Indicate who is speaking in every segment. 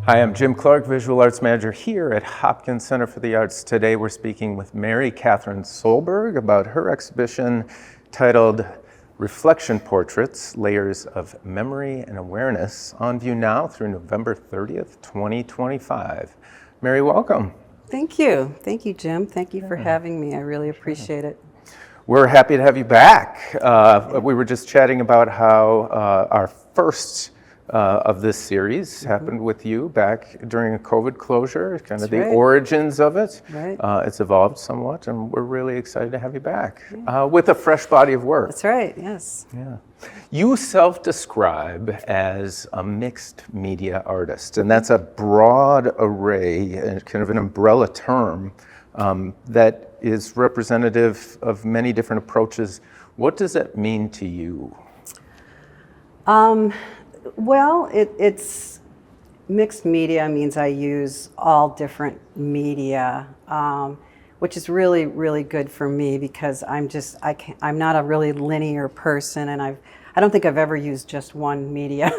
Speaker 1: Hi, I'm Jim Clark, Visual Arts Manager here at Hopkins Center for the Arts. Today we're speaking with Mary Catherine Solberg about her exhibition titled Reflection Portraits, Layers of Memory and Awareness, on view now through November 30th, 2025. Mary, welcome.
Speaker 2: Thank you. Thank you, Jim. Thank you for having me. I really appreciate it.
Speaker 1: We're happy to have you back. We were just chatting about how our first of this series happened with you back during a COVID closure, kind of the origins of it.
Speaker 2: Right.
Speaker 1: It's evolved somewhat, and we're really excited to have you back with a fresh body of work.
Speaker 2: That's right, yes.
Speaker 1: Yeah. You self-describe as a mixed media artist, and that's a broad array and kind of an umbrella term that is representative of many different approaches. What does that mean to you?
Speaker 2: Well, it's mixed media means I use all different media, which is really, really good for me because I'm not a really linear person, and I don't think I've ever used just one media.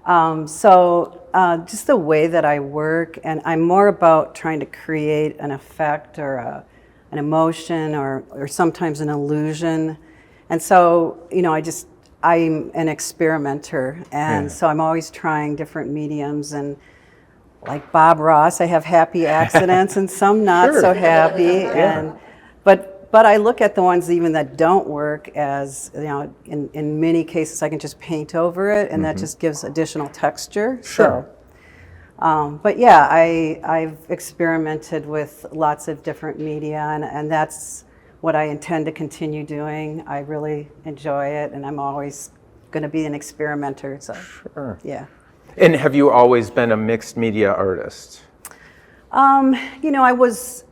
Speaker 2: So just the way that I work, and I'm more about trying to create an effect or an emotion or sometimes an illusion. And so, I'm an experimenter, and so I'm always trying different mediums. And like Bob Ross, I have happy accidents and some not so happy. And but I look at the ones even that don't work as, in many cases I can just paint over it, and that just gives additional texture.
Speaker 1: Sure.
Speaker 2: So, but yeah, I've experimented with lots of different media, and that's what I intend to continue doing. I really enjoy it, and I'm always going to be an experimenter. So, yeah.
Speaker 1: And have you always been a mixed media artist?
Speaker 2: I was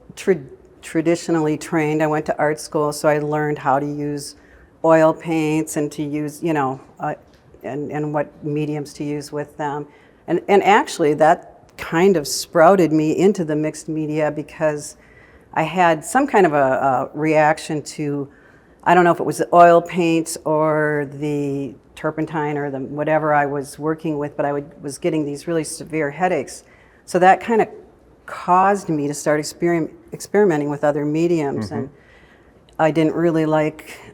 Speaker 2: traditionally trained. I went to art school, so I learned how to use oil paints and to use, and what mediums to use with them. And actually, that kind of sprouted me into the mixed media because I had some kind of a reaction to, I don't know if it was the oil paints or the turpentine or the whatever I was working with, but I was getting these really severe headaches. So that kind of caused me to start experimenting with other mediums. And I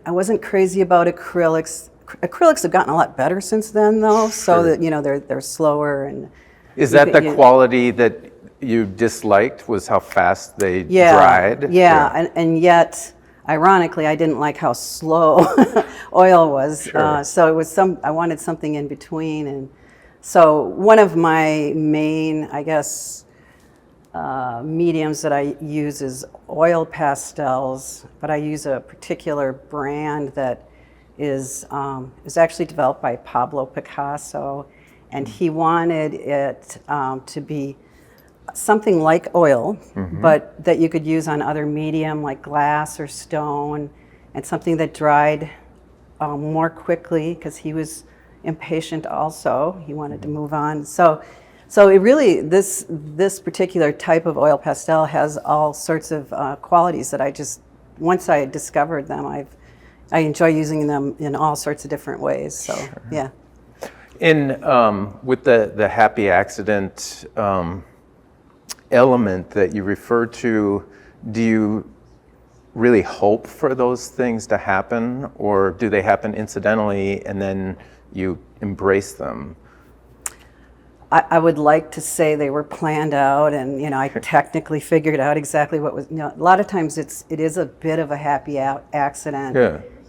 Speaker 2: wasn't crazy about acrylics. Acrylics have gotten a lot better since then, though, so that, they're slower. And
Speaker 1: is that the quality that you disliked, was how fast they dried?
Speaker 2: Yeah. And yet, ironically, I didn't like how slow oil was. So it was I wanted something in between. And so one of my main, I guess, mediums that I use is oil pastels, but I use a particular brand that is actually developed by Pablo Picasso, and he wanted it to be something like oil, but that you could use on other medium like glass or stone, and something that dried more quickly because he was impatient also. He wanted to move on. So it really, this particular type of oil pastel has all sorts of qualities that once I discovered them, I enjoy using them in all sorts of different ways. So, yeah.
Speaker 1: With the happy accident element that you referred to, do you really hope for those things to happen, or do they happen incidentally and then you embrace them?
Speaker 2: I would like to say they were planned out, and I technically figured out exactly what was. A lot of times it is a bit of a happy accident,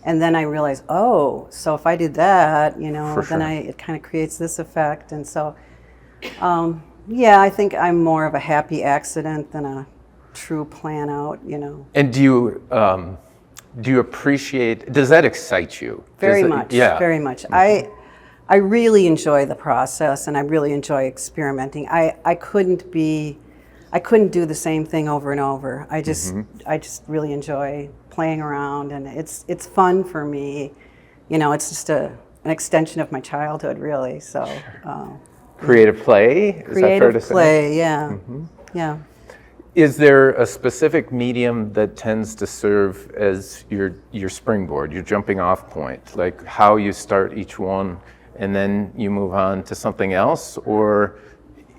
Speaker 2: and then I realize, so if I did that, it kind of creates this effect, and so. I think I'm more of a happy accident than a true plan out,
Speaker 1: And do you appreciate, does that excite you?
Speaker 2: Very much, very much. I really enjoy the process, and I really enjoy experimenting. I couldn't do the same thing over and over. I just really enjoy playing around, and it's fun for me. It's just an extension of my childhood, really, so.
Speaker 1: Creative play? Is that fair to say?
Speaker 2: Creative play, yeah. Yeah.
Speaker 1: Is there a specific medium that tends to serve as your springboard, your jumping off point, like how you start each one and then you move on to something else? Or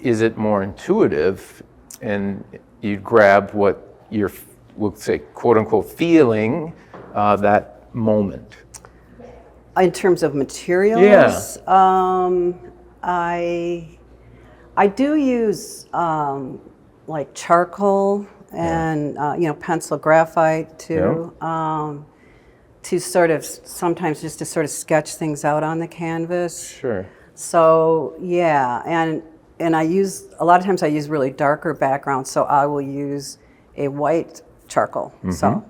Speaker 1: is it more intuitive and you grab what you're, we'll say, quote unquote, feeling that moment?
Speaker 2: In terms of materials, I do use like charcoal and pencil graphite too, to sort of sometimes just to sort of sketch things out on the canvas.
Speaker 1: Sure.
Speaker 2: So yeah, and I use a lot of times I use really darker backgrounds, so I will use a white charcoal. So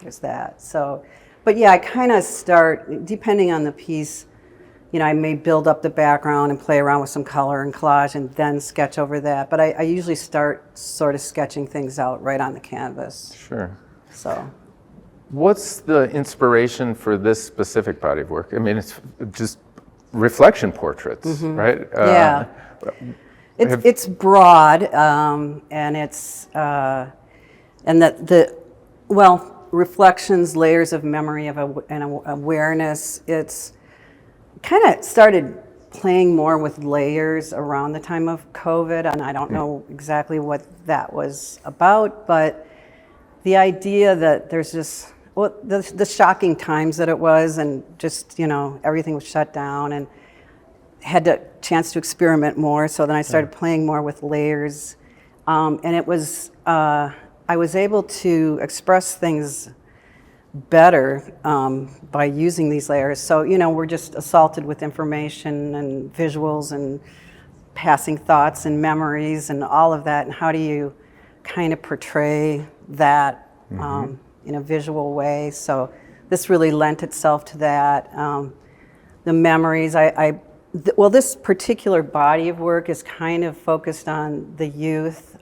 Speaker 2: there's that. So, but yeah, I kind of start depending on the piece. I may build up the background and play around with some color and collage and then sketch over that. But I usually start sort of sketching things out right on the canvas.
Speaker 1: Sure.
Speaker 2: So.
Speaker 1: What's the inspiration for this specific body of work? I mean, it's just reflection portraits, right?
Speaker 2: Yeah. It's broad, and it's, and reflections, layers of memory and awareness. It's kind of started playing more with layers around the time of COVID, and I don't know exactly what that was about, but the idea that there's just, the shocking times that it was, and just, everything was shut down, and had a chance to experiment more, so then I started playing more with layers, and it was, I was able to express things better by using these layers. So, we're just assaulted with information and visuals and passing thoughts and memories and all of that, and how do you kind of portray that in a visual way? So this really lent itself to that. The memories, this particular body of work is kind of focused on the youth,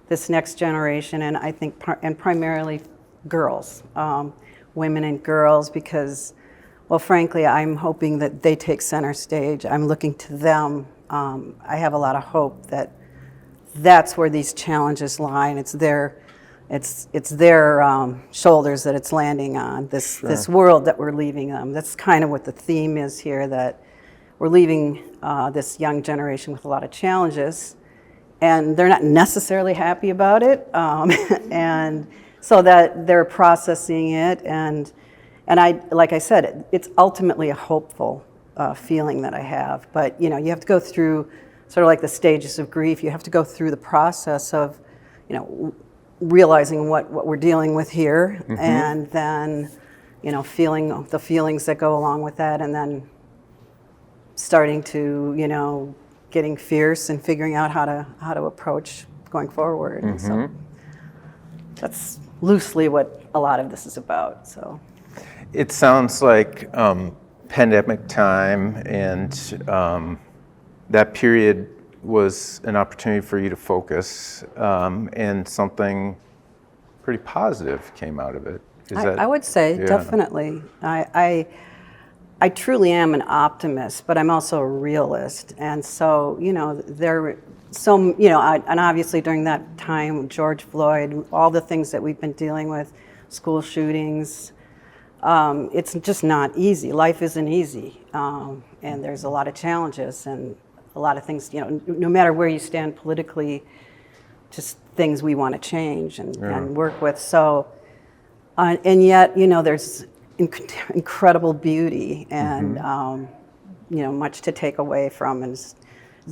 Speaker 2: this next generation, and I think and primarily girls, women and girls, because, well, frankly, I'm hoping that they take center stage. I'm looking to them. I have a lot of hope that that's where these challenges lie, and it's their shoulders that it's landing on, this world that we're leaving them. That's kind of what the theme is here, that we're leaving this young generation with a lot of challenges, and they're not necessarily happy about it, and so that they're processing it, and like I said, it's ultimately a hopeful feeling that I have. But you have to go through sort of like the stages of grief. You have to go through the process of, realizing what we're dealing with here, and then, feeling the feelings that go along with that, and then starting to, getting fierce and figuring out how to approach going forward. And so that's loosely what a lot of this is about. So
Speaker 1: it sounds like pandemic time, and that period was an opportunity for you to focus, and something pretty positive came out of it.
Speaker 2: I would say, definitely. I truly am an optimist, but I'm also a realist. And so, and obviously during that time, George Floyd, all the things that we've been dealing with, school shootings, it's just not easy. Life isn't easy. And there's a lot of challenges and a lot of things, no matter where you stand politically, just things we want to change and work with. So, and yet, there's incredible beauty and, much to take away from. And it's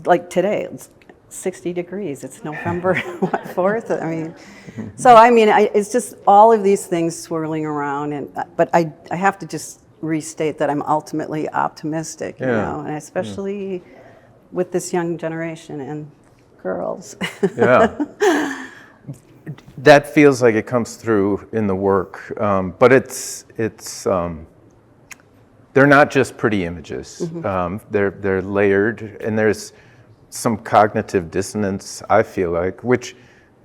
Speaker 2: like today, it's 60 degrees. It's November 4th. It's just all of these things swirling around. But I have to just restate that I'm ultimately optimistic, and especially with this young generation and girls.
Speaker 1: That feels like it comes through in the work, but it's they're not just pretty images. They're layered, and there's some cognitive dissonance, I feel like, which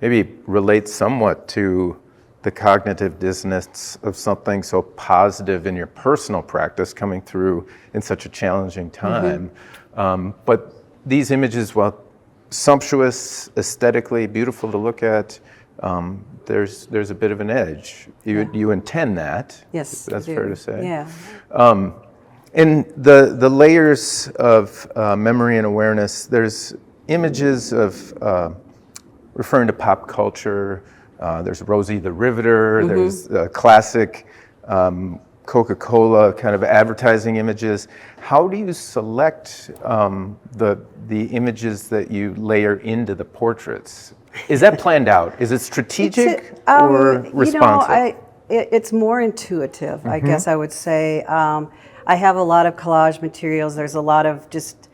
Speaker 1: maybe relates somewhat to the cognitive dissonance of something so positive in your personal practice coming through in such a challenging time. But these images, while sumptuous, aesthetically beautiful to look at, there's a bit of an edge. You intend that.
Speaker 2: Yes,
Speaker 1: that's fair to say.
Speaker 2: Yeah.
Speaker 1: And the layers of memory and awareness, there's images of referring to pop culture. There's Rosie the Riveter, there's classic Coca-Cola kind of advertising images. How do you select the images that you layer into the portraits? Is that planned out? Is it strategic or responsive?
Speaker 2: It's more intuitive, I guess I would say. I have a lot of collage materials. There's a lot of just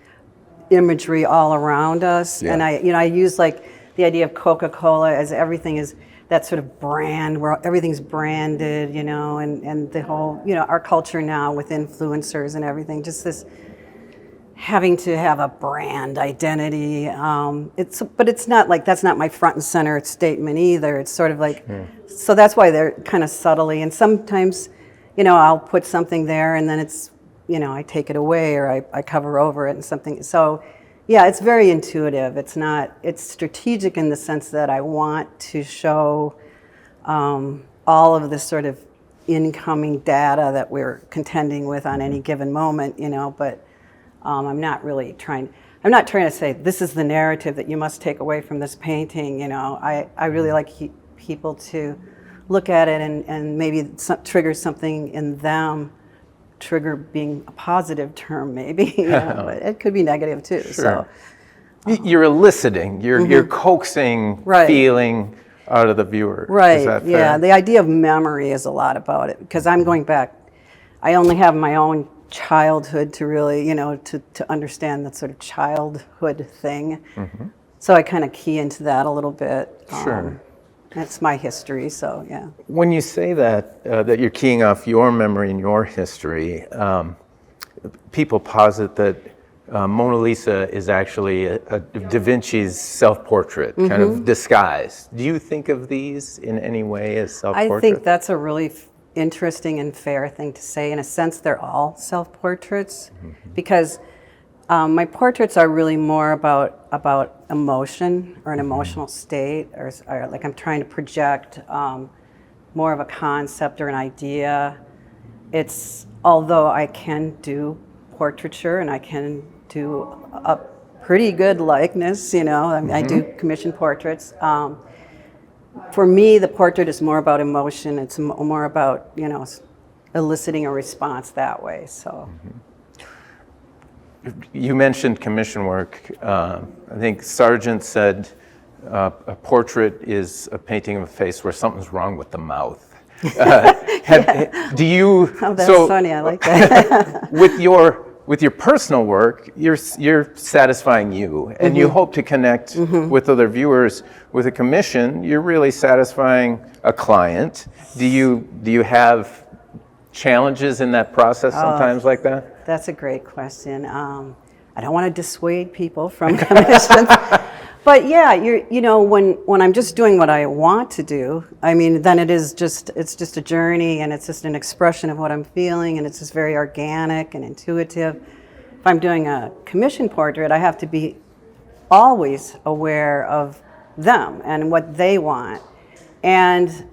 Speaker 2: imagery all around us, and I use like the idea of Coca-Cola as everything is that sort of brand where everything's branded, and the whole, our culture now with influencers and everything, just this having to have a brand identity. But it's not like, that's not my front and center statement either. It's sort of like, so that's why they're kind of subtly, and sometimes, I'll put something there and then it's, I take it away or I cover over it and something. So yeah, it's very intuitive. It's strategic in the sense that I want to show all of this sort of incoming data that we're contending with on any given moment, but I'm not trying to say this is the narrative that you must take away from this painting. I really like people to look at it and maybe trigger something in them. Trigger being a positive term, maybe, but it could be negative too.
Speaker 1: Sure. So you're eliciting, you're coaxing feeling out of the viewer.
Speaker 2: Right.
Speaker 1: Is that fair?
Speaker 2: Yeah. The idea of memory is a lot about it because I'm going back. I only have my own childhood to really, to understand that sort of childhood thing. So I kind of key into that a little bit.
Speaker 1: Sure.
Speaker 2: That's my history, so yeah.
Speaker 1: When you say that, that you're keying off your memory and your history, people posit that Mona Lisa is actually a Da Vinci's self-portrait, kind of disguised. Do you think of these in any way as self-portraits?
Speaker 2: I think that's a really interesting and fair thing to say. In a sense, they're all self-portraits because my portraits are really more about emotion or an emotional state, or like I'm trying to project more of a concept or an idea. Although I can do portraiture and I can do a pretty good likeness, I do commission portraits. For me, the portrait is more about emotion. It's more about, eliciting a response that way, so.
Speaker 1: You mentioned commission work. I think Sargent said a portrait is a painting of a face where something's wrong with the mouth. Do you?
Speaker 2: Oh, that's funny. I like that.
Speaker 1: with your personal work, you're satisfying you, and you hope to connect with other viewers. With a commission, you're really satisfying a client. Do you have challenges in that process sometimes like that?
Speaker 2: That's a great question. I don't want to dissuade people from commissions, but yeah, when I'm just doing what I want to do, then it's just a journey and it's just an expression of what I'm feeling, and it's just very organic and intuitive. If I'm doing a commission portrait, I have to be always aware of them and what they want, and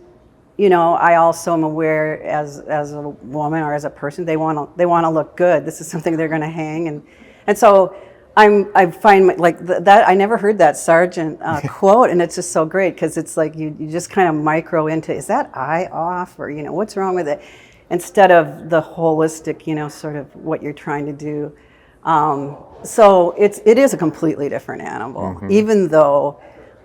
Speaker 2: I also am aware as a woman or as a person, they want to look good. This is something they're going to hang, and so I find like that. I never heard that Sargent quote, and it's just so great because it's like you just kind of micro into, is that eye off, or what's wrong with it, instead of the holistic sort of what you're trying to do. So it is a completely different animal, even though.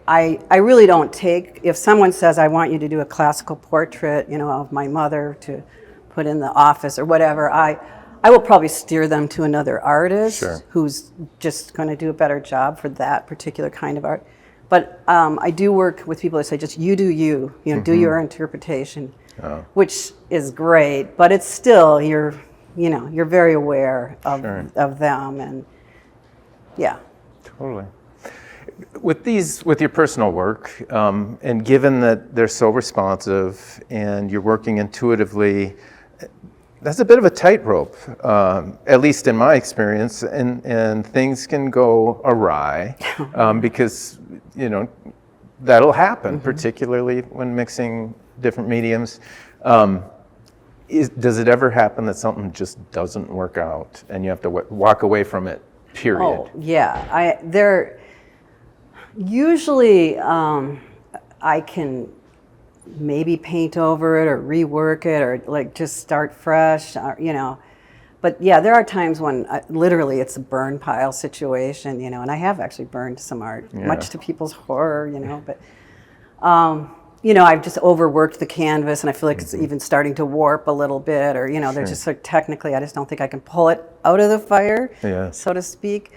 Speaker 2: I really don't take, if someone says, I want you to do a classical portrait, of my mother to put in the office or whatever, I will probably steer them to another artist who's just going to do a better job for that particular kind of art. But I do work with people that say, just you do you, do your interpretation, which is great, but it's still, you're very aware of them, and yeah.
Speaker 1: Totally. With your personal work, and given that they're so responsive and you're working intuitively, that's a bit of a tightrope, at least in my experience, and things can go awry because that'll happen, particularly when mixing different mediums. Does it ever happen that something just doesn't work out and you have to walk away from it? Period.
Speaker 2: Oh yeah, Usually, I can maybe paint over it or rework it or like just start fresh, But yeah, there are times when literally it's a burn pile situation, and I have actually burned some art, much to people's horror, But I've just overworked the canvas, and I feel like it's even starting to warp a little bit, or there's just technically, I just don't think I can pull it out of the fire, so to speak.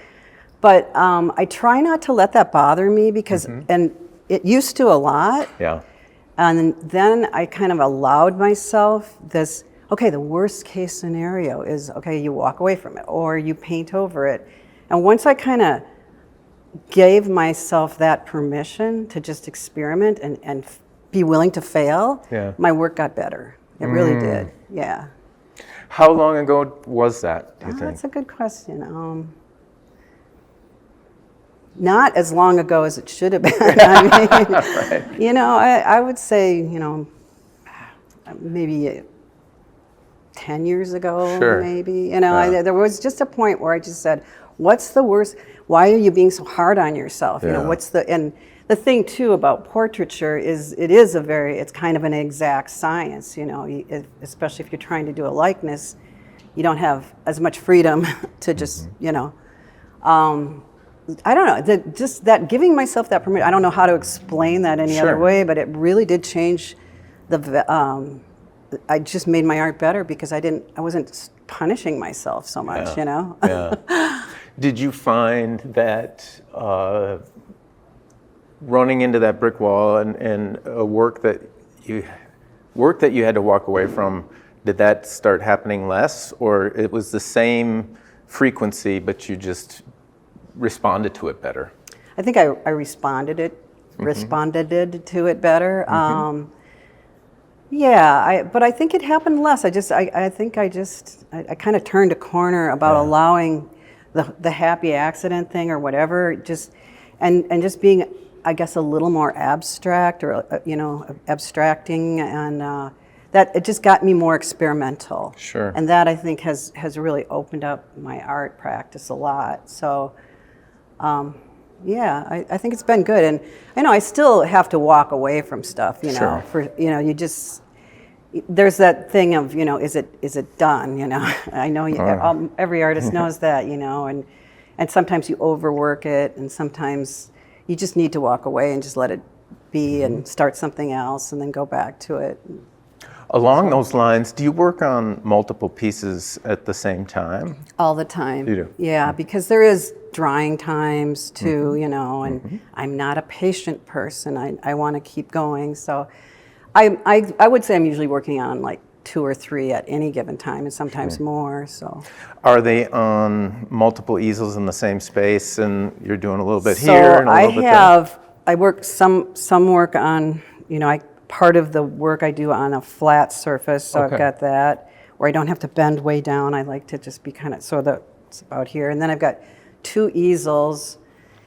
Speaker 2: But I try not to let that bother me because, and it used to a lot.
Speaker 1: Yeah.
Speaker 2: And then I kind of allowed myself this, okay, the worst case scenario is, okay, you walk away from it or you paint over it. And once I kind of gave myself that permission to just experiment and be willing to fail, my work got better. It really did, yeah.
Speaker 1: How long ago was that, do you think?
Speaker 2: That's a good question. Not as long ago as it should have been. I mean,
Speaker 1: Right.
Speaker 2: I would say, maybe 10 years ago,
Speaker 1: Sure.
Speaker 2: maybe. There was just a point where I just said, what's the worst? Why are you being so hard on yourself? And the thing too about portraiture is it's kind of an exact science, especially if you're trying to do a likeness, you don't have as much freedom to just, I don't know, just that giving myself that permission. I don't know how to explain that any other way, but it really did change I just made my art better because I wasn't punishing myself so much,
Speaker 1: Yeah. Did you find that running into that brick wall and a work that you had to walk away from, did that start happening less, or it was the same frequency but you just responded to it better?
Speaker 2: I think I responded to it better. But I think it happened less. I think I kind of turned a corner about allowing the happy accident thing or whatever, and just being, I guess, a little more abstract or abstracting, and that it just got me more experimental.
Speaker 1: Sure.
Speaker 2: And that I think has really opened up my art practice a lot. So. I think it's been good, and I know I still have to walk away from stuff, you just, there's that thing of, is it done, I know every artist knows that, and sometimes you overwork it, and sometimes you just need to walk away and just let it be and start something else and then go back to it.
Speaker 1: Along those lines, do you work on multiple pieces at the same time?
Speaker 2: All the time.
Speaker 1: You do?
Speaker 2: Yeah, because there is drying times too, and I'm not a patient person. I want to keep going. So I would say I'm usually working on like 2 or 3 at any given time, and sometimes more. So.
Speaker 1: Are they on multiple easels in the same space, and you're doing a little bit here and a little bit there?
Speaker 2: I work some work on, part of the work I do on a flat surface, so I've got that, where I don't have to bend way down. I like to just be kind of, so that's about here. And then I've got 2 easels,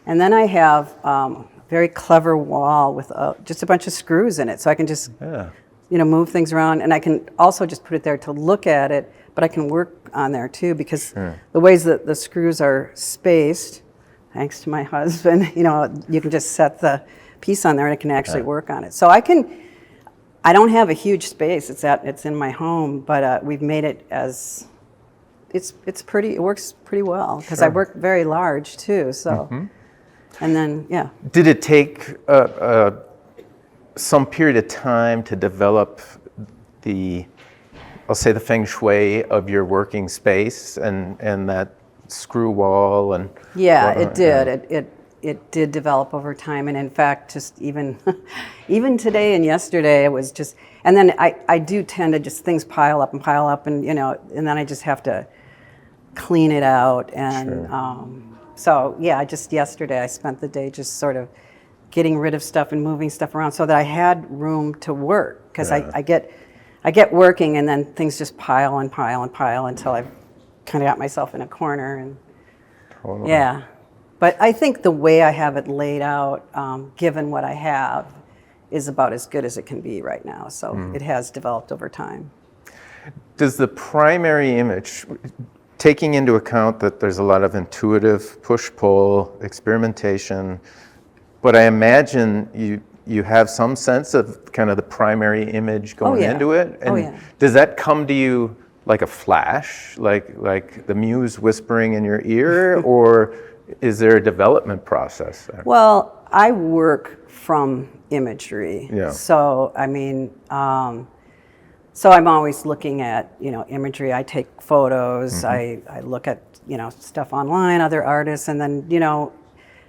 Speaker 2: and then I have a very clever wall with just a bunch of screws in it, so I can just, move things around, and I can also just put it there to look at it, but I can work on there too, because the ways that the screws are spaced, thanks to my husband, you can just set the piece on there and I can actually work on it. So I don't have a huge space. It's in my home, but we've made it as it works pretty well because I work very large too. So, and then
Speaker 1: Did it take some period of time to develop I'll say the feng shui of your working space and that screw wall and?
Speaker 2: Yeah, it did. It did develop over time, and in fact, just even today and yesterday, it was just. And then I do tend to just things pile up, and and then I just have to clean it out, and so just yesterday I spent the day just sort of getting rid of stuff and moving stuff around so that I had room to work, because I get working and then things just pile and pile and pile until I've kind of got myself in a corner, and
Speaker 1: Totally.
Speaker 2: But I think the way I have it laid out, given what I have, is about as good as it can be right now. So it has developed over time.
Speaker 1: Does the primary image, taking into account that there's a lot of intuitive push-pull experimentation, But I imagine you have some sense of kind of the primary image going
Speaker 2: yeah.
Speaker 1: into it. And
Speaker 2: yeah.
Speaker 1: does that come to you like a flash, like the muse whispering in your ear, or is there a development process there?
Speaker 2: Well, I work from imagery.
Speaker 1: Yeah.
Speaker 2: So, I mean, so I'm always looking at, imagery. I take photos, I look at, stuff online, other artists, and then,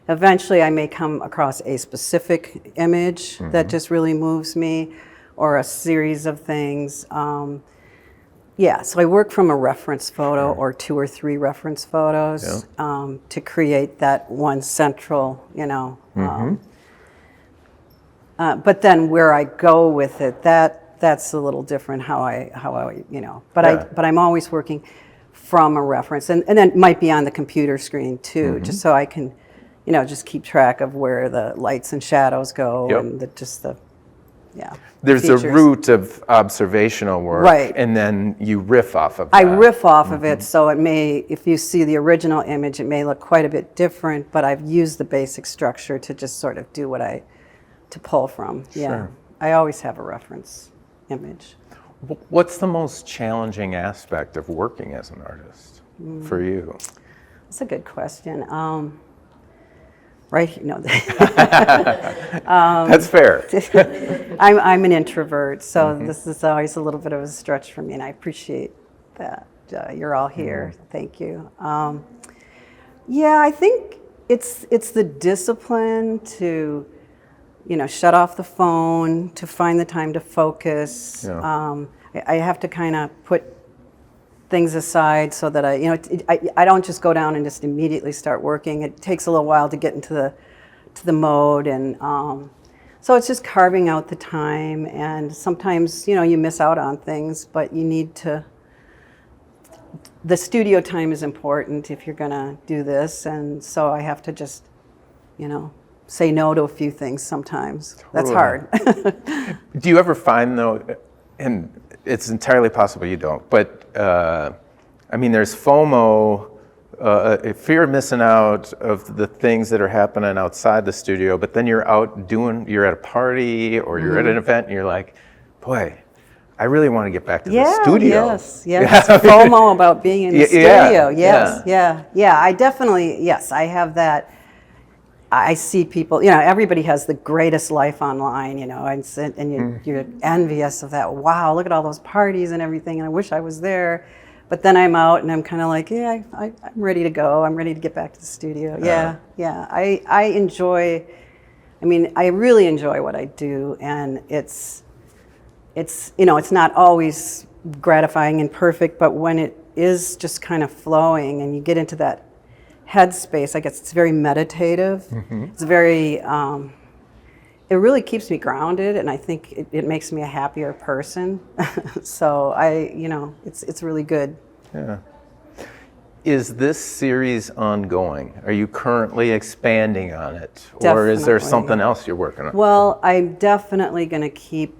Speaker 2: eventually I may come across a specific image that just really moves me, or a series of things. Yeah, so I work from a reference photo or 2 or 3 reference photos to create that one central, but then where I go with it, that's a little different how I but I'm always working from a reference, and then it might be on the computer screen too, just so I can, just keep track of where the lights and shadows go and
Speaker 1: There's
Speaker 2: features.
Speaker 1: a root of observational work,
Speaker 2: Right.
Speaker 1: and then you riff off of that.
Speaker 2: I riff off of it, so it may, if you see the original image, it may look quite a bit different, but I've used the basic structure to just sort of do to pull from. Yeah,
Speaker 1: Sure.
Speaker 2: I always have a reference image.
Speaker 1: What's the most challenging aspect of working as an artist for you?
Speaker 2: That's a good question. Right? No.
Speaker 1: That's fair.
Speaker 2: I'm an introvert, so this is always a little bit of a stretch for me, and I appreciate that you're all here. Thank you. Yeah, I think it's the discipline to, shut off the phone, to find the time to focus.
Speaker 1: Yeah.
Speaker 2: I have to kind of put things aside so that I don't just go down and just immediately start working. It takes a little while to get into the mode, and so it's just carving out the time. And sometimes you miss out on things, but you need to. The studio time is important if you're gonna do this, and so I have to just say no to a few things sometimes. That's hard.
Speaker 1: Do you ever find though, and it's entirely possible you don't, but I mean, there's FOMO, a fear of missing out of the things that are happening outside the studio, but then you're at a party or you're at an event and you're like, boy, I really want to get back to the studio.
Speaker 2: Yes. FOMO about being in the studio. Yes.
Speaker 1: Yeah.
Speaker 2: I definitely, yes, I have that. I see people, everybody has the greatest life online, and you're envious of that. Wow, look at all those parties and everything, and I wish I was there. But then I'm out and I'm kind of like, I'm ready to go. I'm ready to get back to the studio. I enjoy, I really enjoy what I do, and it's not always gratifying and perfect, but when it is just kind of flowing and you get into that headspace, I guess it's very meditative. It's very, it really keeps me grounded, and I think it makes me a happier person. So it's really good.
Speaker 1: Yeah. Is this series ongoing? Are you currently expanding on it? Or is there
Speaker 2: Definitely.
Speaker 1: something else you're working on?
Speaker 2: Well, I'm definitely going to keep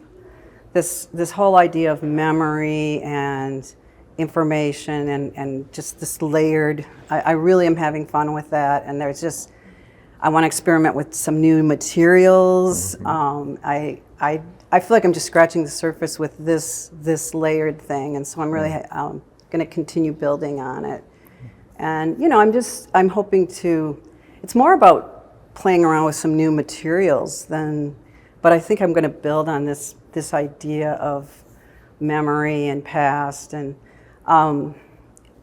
Speaker 2: this whole idea of memory and information and just this layered. I really am having fun with that, and I want to experiment with some new materials. I feel like I'm just scratching the surface with this layered thing, and so I'm really going to continue building on it. And I'm hoping to. It's more about playing around with some new materials but I think I'm going to build on this idea of memory and past, and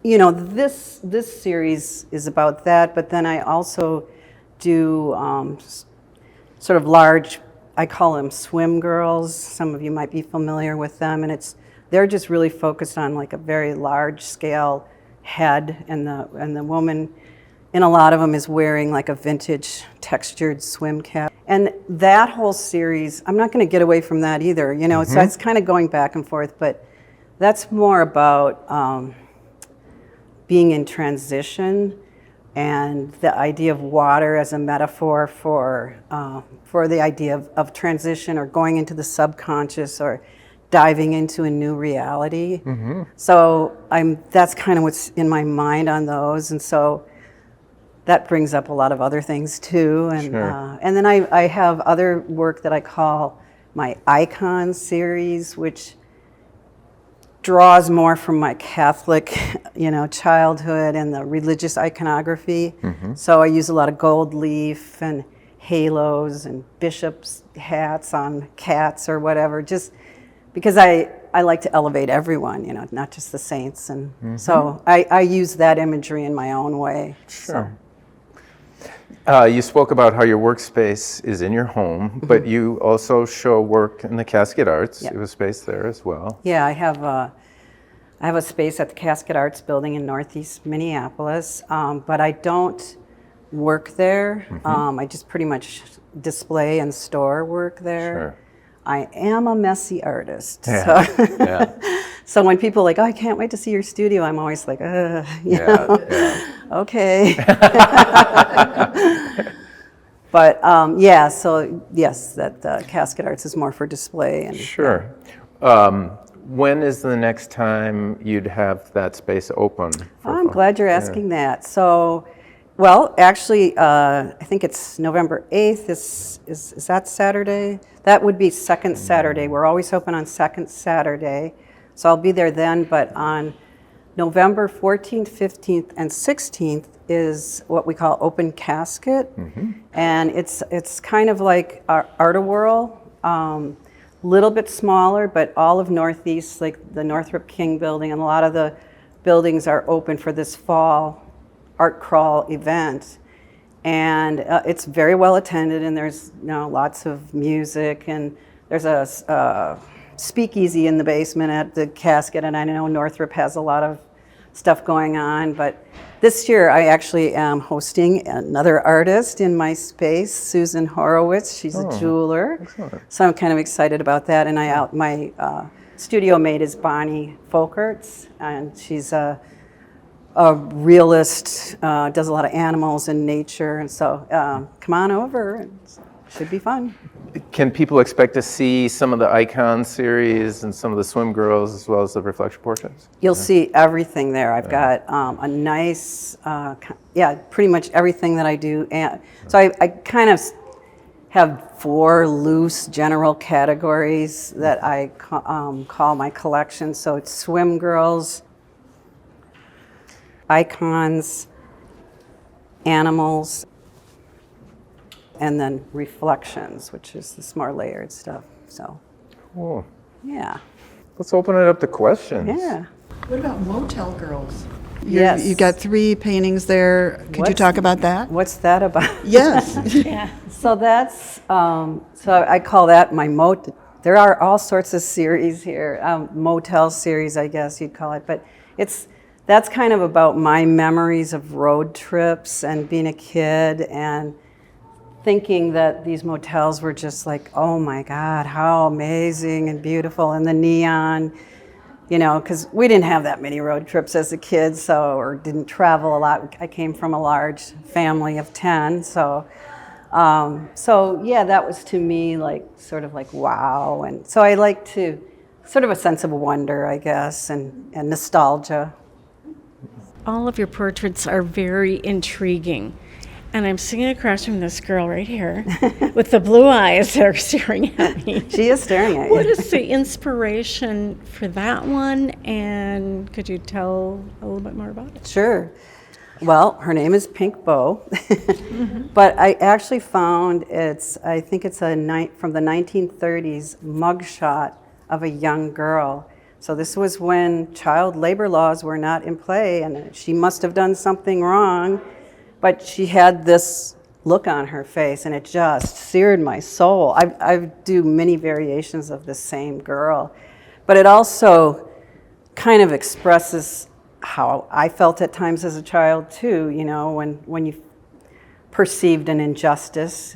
Speaker 2: this series is about that. But then I also do sort of large, I call them swim girls. Some of you might be familiar with them, and they're just really focused on like a very large scale head, and the woman in a lot of them is wearing like a vintage textured swim cap. And that whole series, I'm not going to get away from that either. So it's kind of going back and forth, but that's more about being in transition, and the idea of water as a metaphor for the idea of transition, or going into the subconscious, or diving into a new reality. So that's kind of what's in my mind on those. And so that brings up a lot of other things too. And,
Speaker 1: Sure.
Speaker 2: and then I have other work that I call my icon series, which draws more from my Catholic, childhood and the religious iconography. So I use a lot of gold leaf and halos and bishops' hats on cats or whatever, just because I like to elevate everyone, not just the saints. And so I use that imagery in my own way.
Speaker 1: Sure. You spoke about how your workspace is in your home, but you also show work in the Casket Arts.
Speaker 2: Yep.
Speaker 1: You have a space there as well.
Speaker 2: Yeah, I have a space at the Casket Arts building in Northeast Minneapolis, but I don't work there. I just pretty much display and store work there.
Speaker 1: Sure.
Speaker 2: I am a messy artist.
Speaker 1: Yeah.
Speaker 2: So,
Speaker 1: Yeah.
Speaker 2: so when people are like, oh, I can't wait to see your studio, I'm always like,
Speaker 1: Yeah.
Speaker 2: okay. But so yes, that Casket Arts is more for display. And
Speaker 1: Sure. When is the next time you'd have that space open?
Speaker 2: I'm glad you're asking that. So, well, actually, I think it's November 8th. Is that Saturday? That would be second Saturday. We're always open on second Saturday. So I'll be there then. But on November 14th, 15th, and 16th is what we call Open Casket. And it's kind of like our Art-A-Whirl. Little bit smaller, but all of Northeast, like the Northrop King building, and a lot of the buildings are open for this fall art crawl event. And it's very well attended, and there's lots of music, and there's a speakeasy in the basement at the Casket, and I know Northrop has a lot of stuff going on, but this year I actually am hosting another artist in my space, Susan Horowitz. She's a jeweler.
Speaker 1: Excellent.
Speaker 2: So I'm kind of excited about that. And my studio mate is Bonnie Folkerts, and she's a realist, does a lot of animals and nature. And so come on over. It should be fun.
Speaker 1: Can people expect to see some of the icon series and some of the swim girls as well as the reflection portraits?
Speaker 2: You'll see everything there. I've got a nice, pretty much everything that I do. And so I kind of have 4 loose general categories that I call my collection. So it's swim girls, icons, animals, and then reflections, which is this more layered stuff. So,
Speaker 1: Cool.
Speaker 2: yeah.
Speaker 1: Let's open it up to questions.
Speaker 2: Yeah.
Speaker 3: What about Motel Girls?
Speaker 2: Yes.
Speaker 3: You've got 3 paintings there. Could you
Speaker 2: What's-
Speaker 3: talk about that?
Speaker 2: What's that about?
Speaker 3: Yes.
Speaker 2: So that's, so I call that my there are all sorts of series here, motel series, I guess you'd call it, but that's kind of about my memories of road trips and being a kid and thinking that these motels were just like, oh my God, how amazing and beautiful, and the neon, because we didn't have that many road trips as a kid, or didn't travel a lot. I came from a large family of 10, so yeah, that was to me sort of like wow, and so I like to sort of a sense of wonder, I guess, and nostalgia.
Speaker 4: All of your portraits are very intriguing. And I'm sitting across from this girl right here with the blue eyes that are staring at me.
Speaker 2: She is staring at
Speaker 4: What
Speaker 2: you.
Speaker 4: is the inspiration for that one? And could you tell a little bit more about it?
Speaker 2: Sure. Well, her name is Pink Bow, but I actually found I think it's from the 1930s mugshot of a young girl. So this was when child labor laws were not in play, and she must have done something wrong. But she had this look on her face, and it just seared my soul. I do many variations of the same girl, but it also kind of expresses how I felt at times as a child too. When you perceived an injustice.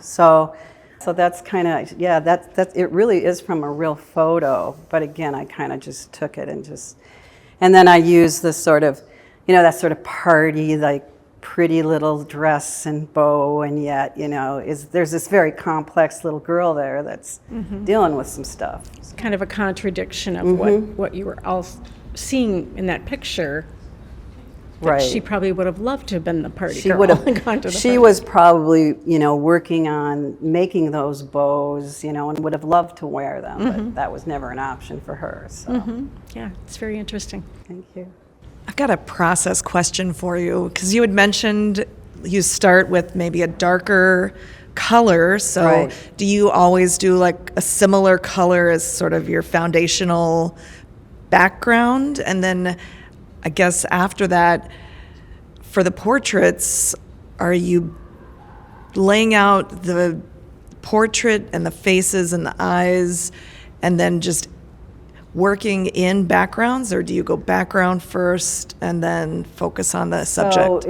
Speaker 2: So that's kind of that it really is from a real photo. But again, I kind of just took it and then I used this sort of that sort of party pretty little dress and bow, and yet, there's this very complex little girl there that's dealing with some stuff.
Speaker 4: It's kind of a contradiction of what you were all seeing in that picture that
Speaker 2: Right.
Speaker 4: she probably would have loved to have been the party
Speaker 2: She
Speaker 4: girl
Speaker 2: would have.
Speaker 4: and gone to the
Speaker 2: She
Speaker 4: party.
Speaker 2: was probably, working on making those bows, and would have loved to wear them, but that was never an option for her. So,
Speaker 4: Yeah, it's very interesting.
Speaker 2: thank you.
Speaker 5: I've got a process question for you because you had mentioned you start with maybe a darker color. So
Speaker 2: Right.
Speaker 5: do you always do like a similar color as sort of your foundational background? And then I guess after that, for the portraits, are you laying out the portrait and the faces and the eyes and then just working in backgrounds, or do you go background first and then focus on the subject?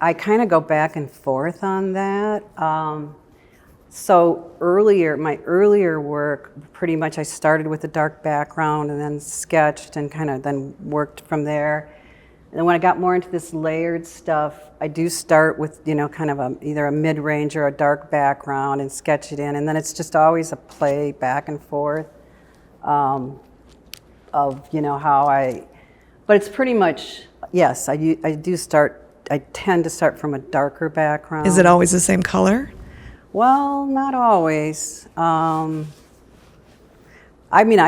Speaker 2: I kind of go back and forth on that. So my earlier work, pretty much I started with a dark background and then sketched and kind of then worked from there. And then when I got more into this layered stuff, I do start with, kind of either a mid-range or a dark background and sketch it in. And then it's just always a play back and forth of, but it's pretty much, yes, I tend to start from a darker background.
Speaker 5: Is it always the same color?
Speaker 2: Well, not always. I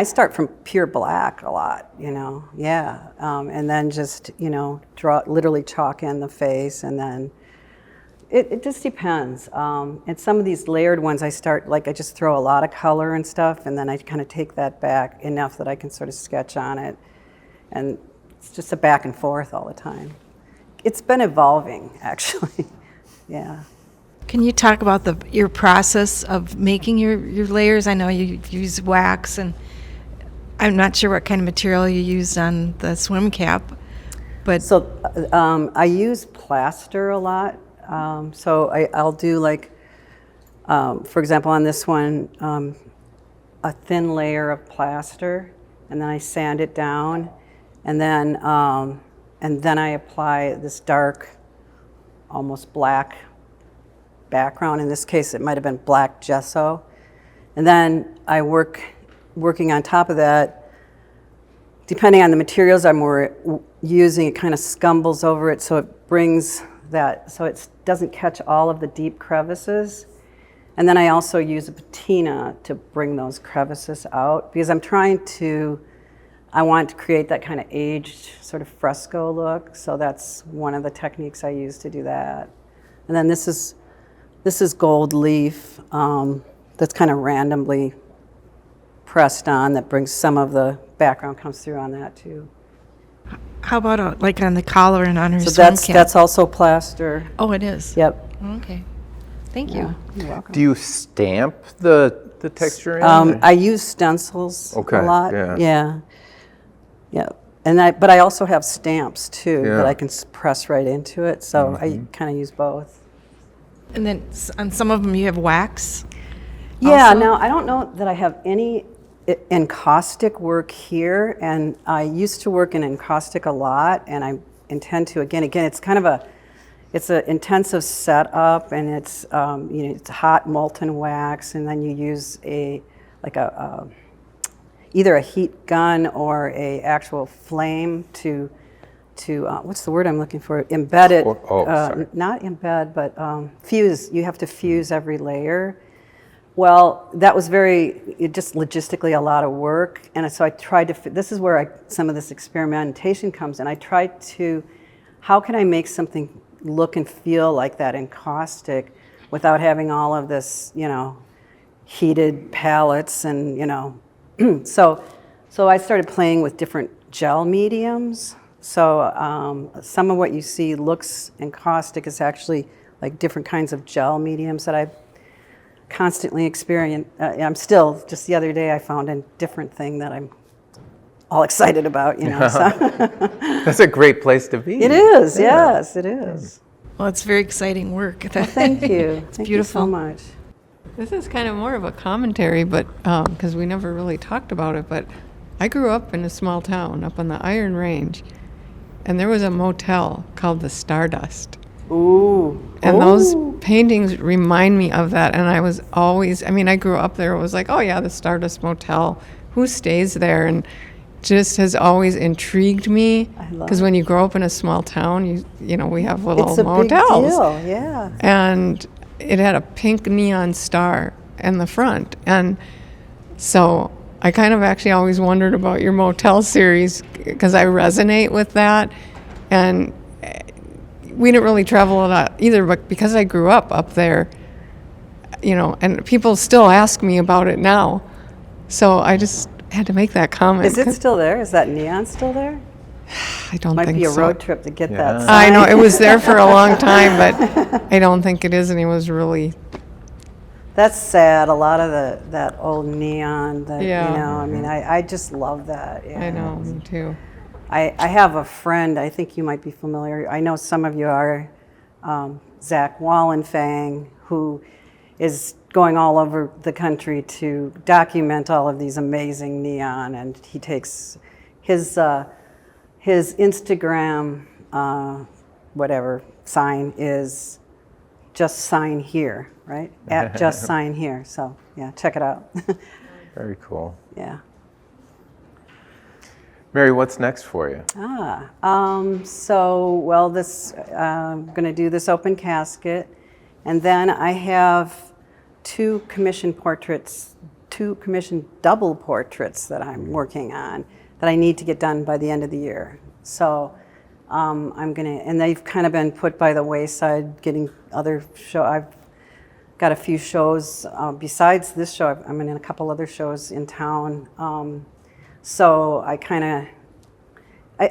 Speaker 2: start from pure black a lot, yeah. And then just, literally chalk in the face, and then it just depends. And some of these layered ones, I just throw a lot of color and stuff, and then I kind of take that back enough that I can sort of sketch on it. And it's just a back and forth all the time. It's been evolving, actually, yeah.
Speaker 6: Can you talk about your process of making your layers? I know you use wax, and I'm not sure what kind of material you used on the swim cap, but
Speaker 2: So I use plaster a lot. So I'll do for example, on this one, a thin layer of plaster, and then I sand it down, and then I apply this dark, almost black background. In this case, it might have been black gesso. And then I working on top of that, depending on the materials I'm using, it kind of scumbles over it, so it brings that, so it doesn't catch all of the deep crevices. And then I also use a patina to bring those crevices out, because I want to create that kind of aged sort of fresco look. So that's one of the techniques I use to do that. And then this is gold leaf that's kind of randomly pressed on, that brings some of the background comes through on that too.
Speaker 6: how about on the collar and on her
Speaker 2: So
Speaker 6: swim cap?
Speaker 2: that's also plaster.
Speaker 6: Oh, it is?
Speaker 2: Yep.
Speaker 6: Okay. Thank you.
Speaker 2: You're welcome.
Speaker 1: Do you stamp the texture in?
Speaker 2: I use stencils
Speaker 1: Okay,
Speaker 2: a lot.
Speaker 1: yeah.
Speaker 2: Yeah. But I also have stamps too
Speaker 1: Yeah.
Speaker 2: that I can press right into it. So I kind of use both.
Speaker 6: And then on some of them you have wax?
Speaker 2: Yeah,
Speaker 6: also?
Speaker 2: now I don't know that I have any encaustic work here, and I used to work in encaustic a lot, and I intend to again. It's kind of it's an intensive setup, and it's it's hot molten wax, and then you use either a heat gun or a actual flame to what's the word I'm looking for? Embed it.
Speaker 1: Sorry.
Speaker 2: Not embed, but fuse. You have to fuse every layer. Well, that was just logistically a lot of work, and so I tried to. This is where some of this experimentation comes in. I tried to, how can I make something look and feel like that encaustic without having all of this, heated palettes and So I started playing with different gel mediums. So some of what you see looks encaustic is actually like different kinds of gel mediums that I constantly experience. I'm still, just the other day I found a different thing that I'm all excited about, So.
Speaker 1: That's a great place to be.
Speaker 2: It is, yes, it is.
Speaker 6: Well, it's very exciting work.
Speaker 2: Well, thank you. Thank you so
Speaker 6: beautiful.
Speaker 2: much.
Speaker 7: This is kind of more of a commentary, but because we never really talked about it, but I grew up in a small town up on the Iron Range, and there was a motel called the Stardust.
Speaker 2: Ooh.
Speaker 7: And those paintings remind me of that. And I was always, I grew up there. It was like, oh yeah, the Stardust Motel. Who stays there? And just has always intrigued me.
Speaker 2: love
Speaker 7: Because when you grow up in a small town, you know, we have little
Speaker 2: It's a big
Speaker 7: motels.
Speaker 2: deal, yeah.
Speaker 7: And it had a pink neon star in the front. And so I kind of actually always wondered about your motel series because I resonate with that. And we didn't really travel a lot either, but because I grew up there, you know, and people still ask me about it now. So I just had to make that comment.
Speaker 2: Is it still there? Is that neon still there?
Speaker 7: I don't
Speaker 2: Might
Speaker 7: think
Speaker 2: be a
Speaker 7: so.
Speaker 2: road trip to get that
Speaker 1: Yeah.
Speaker 2: sign.
Speaker 7: I know, it was there for a long time, but I don't think it is, and it was really,
Speaker 2: That's sad. A lot of that old neon. That,
Speaker 7: Yeah.
Speaker 2: You know, I mean, I just love that. Yeah.
Speaker 7: I know, me too.
Speaker 2: I have a friend. I think you might be familiar. I know some of you are. Zach Wallenfang, who is going all over the country to document all of these amazing neon, and he takes his Instagram whatever sign is just sign here, right? At just sign here. So yeah, check it out.
Speaker 1: Very cool.
Speaker 2: Yeah.
Speaker 1: Mary, what's next for you?
Speaker 2: So, well, I'm going to do this open casket, and then I have two commissioned double portraits that I'm working on that I need to get done by the end of the year. So, I'm going to, and they've kind of been put by the wayside, getting other I've got a few shows besides this show. I'm in a couple other shows in town. So I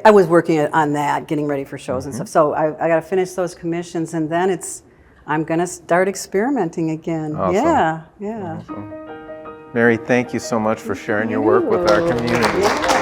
Speaker 2: was working on that, getting ready for shows and stuff. So I got to finish those commissions, and then I'm going to start experimenting again.
Speaker 1: Awesome.
Speaker 2: Yeah, yeah.
Speaker 1: Awesome. Mary, thank you so much for sharing your work with our community.
Speaker 2: Yeah.